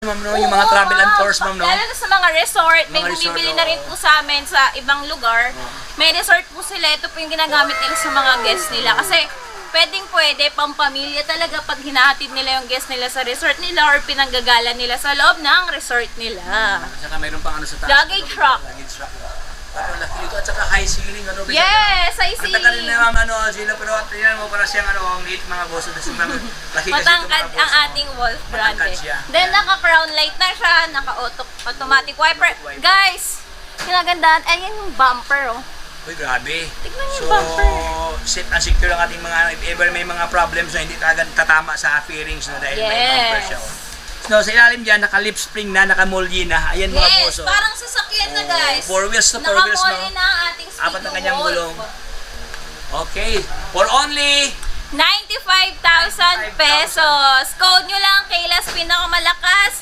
Ma'am, no, yung mga travel and tours, ma'am, no? Lalo na sa mga resort, may Mga resort, bumibili na rin po sa amin sa ibang lugar. May resort po sila, ito po yung ginagamit nila sa mga guests nila. Kasi pwede, pampamilya talaga pag hinahatid nila yung guests nila sa resort nila or pinanggagala nila sa loob ng resort nila. Saka mayroon pang ano sa taas. Luggage truck. Luggage truck. Ano, laki dito. At saka high ceiling. Ano, Yes, I Ang see. taka rin na, ma'am, ano, Gila, pero tingnan mo para siyang, ano, ang liit mga boso. Laki kasi Matangkad ito, mga ang boso. ating Wolf Matangkad brand. siya. Then naka-crown light na siya, naka-automatic wiper. Guys, kinagandahan, ayan yung bumper oh. Uy, grabe. Tignan niyo So, yung bumper. safe and secure ang ating mga, if ever may mga problems na hindi agad tatama sa fairings, no, dahil may bumper siya. Oh. So, sa ilalim dyan, naka-lip spring na, naka-molly na. Ayan mga Yes, boso. parang sasakyan na guys. 4 wheels to 4 wheels, no? Nakamoli na ang ating speed Apat na kanyang Wolf. gulong. Okay. For only 95,000 pesos. Code nyo lang, Kayla's Pinakamalakas.